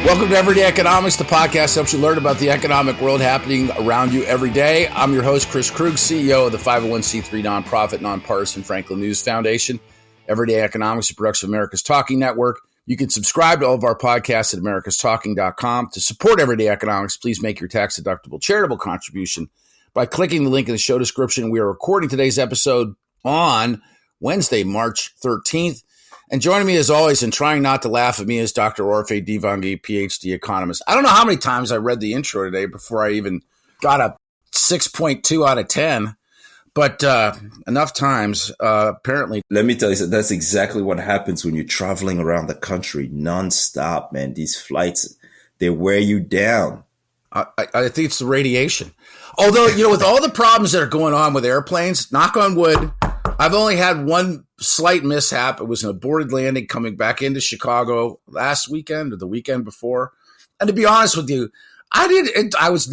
Welcome to Everyday Economics, the podcast that helps you learn about the economic world happening around you every day. I'm your host, Chris Krug, CEO of the 501c3 nonprofit, nonpartisan Franklin News Foundation. Everyday Economics, a production of America's Talking Network. You can subscribe to all of our podcasts at americastalking.com. To support Everyday Economics, please make your tax-deductible charitable contribution by clicking the link in the show description. We are recording today's episode on Wednesday, March 13th. And joining me as always and trying not to laugh at me is Dr. Orphe Divounguy, PhD economist. I don't know how many times I read the intro today before I even got a 6.2 out of 10, but enough times, apparently. Let me tell you, that's exactly what happens when you're traveling around the country nonstop, man. These flights, they wear you down. I think it's the radiation. Although, with all the problems that are going on with airplanes, knock on wood, I've only had one slight mishap. It was an aborted landing coming back into Chicago last weekend or the weekend before. And to be honest with you, I was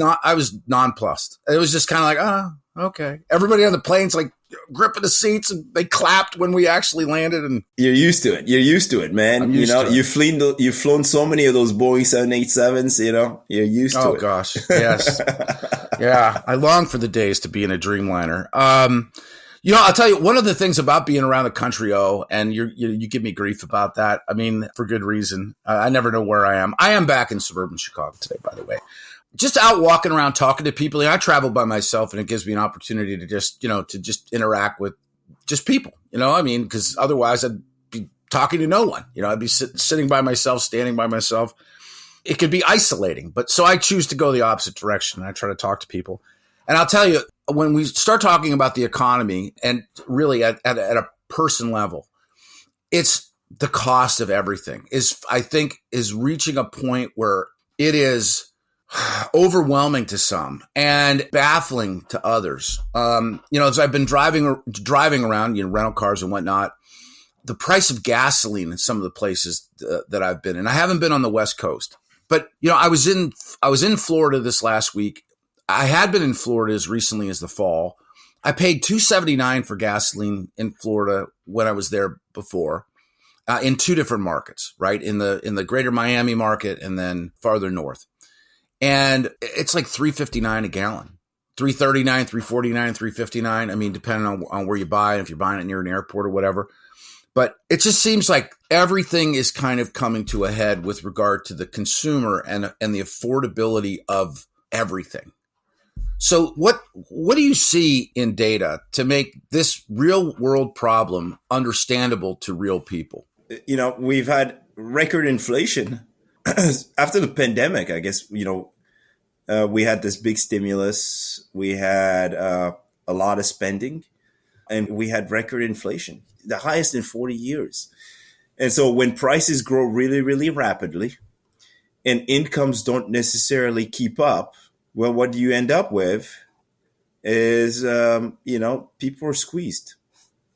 nonplussed. It was just kind of like, okay. Everybody on the plane's like gripping the seats and they clapped when we actually landed. And you're used to it. You're used to it, man. You've flown so many of those Boeing 787s, you're used to it. Oh gosh. Yes. Yeah. I long for the days to be in a Dreamliner. I'll tell you, one of the things about being around the country, and you give me grief about that. I mean, for good reason. I never know where I am. I am back in suburban Chicago today, by the way. Just out walking around, talking to people. I travel by myself, and it gives me an opportunity to just interact with just people, because otherwise I'd be talking to no one. I'd be sitting by myself, standing by myself. It could be isolating, but so I choose to go the opposite direction. I try to talk to people. And I'll tell you, when we start talking about the economy and really at a person level, it's the cost of everything I think is reaching a point where it is overwhelming to some and baffling to others. As I've been driving around, rental cars and whatnot, the price of gasoline in some of the places that I've been in. I haven't been on the West Coast, but I was in Florida this last week. I had been in Florida as recently as the fall. I paid $2.79 for gasoline in Florida when I was there before, in two different markets, right? In the greater Miami market and then farther north. And it's like $3.59 a gallon, $3.39, $3.49, $3.59. I mean, depending on where you buy it, if you're buying it near an airport or whatever. But it just seems like everything is kind of coming to a head with regard to the consumer and the affordability of everything. So what do you see in data to make this real world problem understandable to real people? We've had record inflation after the pandemic. I guess, we had this big stimulus. We had a lot of spending and we had record inflation, the highest in 40 years. And so when prices grow really, really rapidly and incomes don't necessarily keep up, well, what do you end up with is, people are squeezed.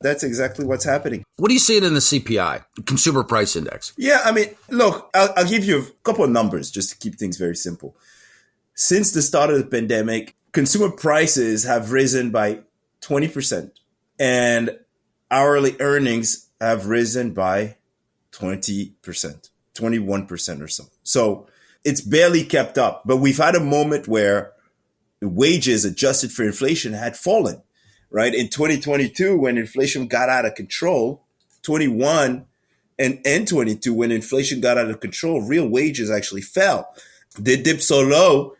That's exactly what's happening. What do you see it in the CPI, Consumer Price Index? Yeah, I mean, look, I'll give you a couple of numbers just to keep things very simple. Since the start of the pandemic, consumer prices have risen by 20% and hourly earnings have risen by 20%, 21% or so. So it's barely kept up, but we've had a moment where wages adjusted for inflation had fallen, right? In 2022, when inflation got out of control, 21 and 22, when inflation got out of control, real wages actually fell. They dipped so low,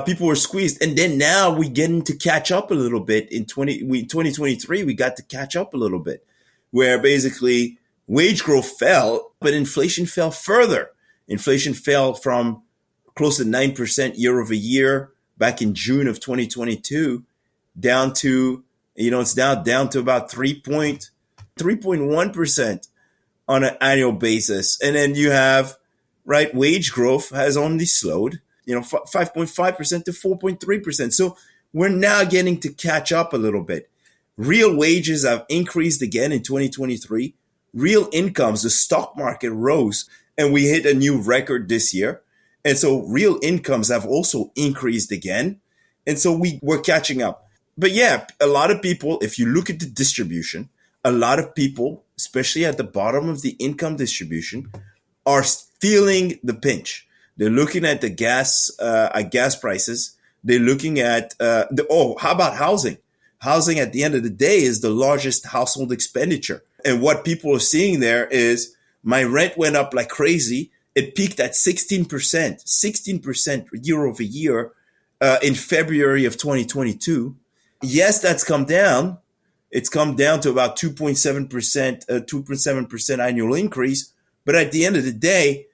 people were squeezed. And then now we getting to catch up a little bit. In 2023, we got to catch up a little bit, where basically wage growth fell, but inflation fell further. Inflation fell from close to 9% year over year back in June of 2022 down to, it's now down to about 3.1% on an annual basis. And then you have, right, wage growth has only slowed, 5.5% to 4.3%. So we're now getting to catch up a little bit. Real wages have increased again in 2023. Real incomes, the stock market rose. And we hit a new record this year. And so real incomes have also increased again. And so we're catching up. But yeah, a lot of people, if you look at the distribution, a lot of people, especially at the bottom of the income distribution, are feeling the pinch. They're looking at the gas prices. They're looking at how about housing? Housing at the end of the day is the largest household expenditure. And what people are seeing there is my rent went up like crazy. It peaked at 16% year over year in February of 2022. Yes, that's come down. It's come down to about 2.7% annual increase. But at the end of the day,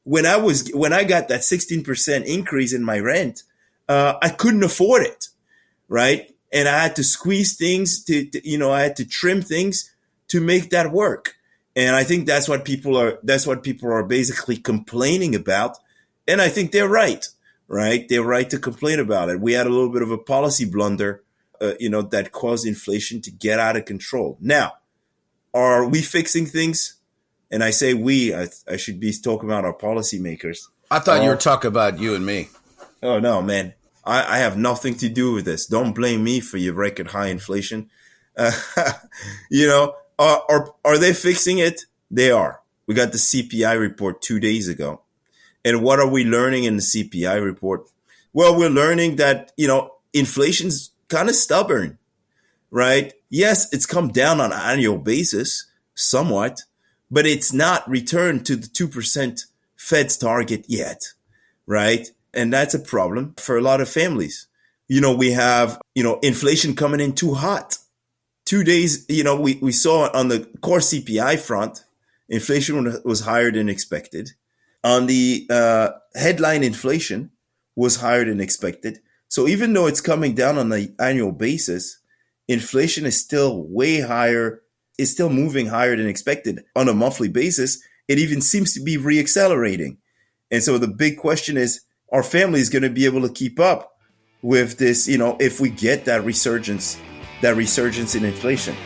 when I got that 16% increase in my rent, I couldn't afford it, right? And I had to squeeze things I had to trim things to make that work. And I think that's what people are basically complaining about. And I think they're right? They're right to complain about it. We had a little bit of a policy blunder, that caused inflation to get out of control. Now, are we fixing things? And I say we, I should be talking about our policymakers. I thought you were talking about you and me. Oh, no, man. I have nothing to do with this. Don't blame me for your record high inflation. Are they fixing it? They are. We got the CPI report 2 days ago. And what are we learning in the CPI report? Well, we're learning that, inflation's kind of stubborn, right? Yes, it's come down on an annual basis somewhat, but it's not returned to the 2% Fed's target yet, right? And that's a problem for a lot of families. We have, inflation coming in too hot. 2 days, we saw on the core CPI front, inflation was higher than expected. On the headline inflation was higher than expected. So even though it's coming down on the annual basis, inflation is still way higher, is still moving higher than expected. On a monthly basis, it even seems to be reaccelerating. And so the big question is, are families going to be able to keep up with this, if we get that resurgence in inflation?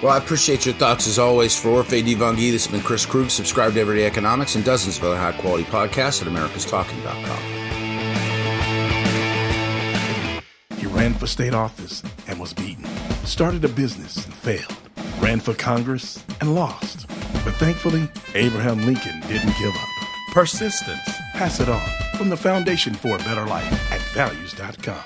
Well, I appreciate your thoughts as always. For Orphe, Divounguy, this has been Chris Krug. Subscribe to Everyday Economics and dozens of other high-quality podcasts at americastalking.com. He ran for state office and was beaten. Started a business and failed. Ran for Congress and lost. But thankfully, Abraham Lincoln didn't give up. Persistence. Pass it on. From the Foundation for a Better Life at values.com.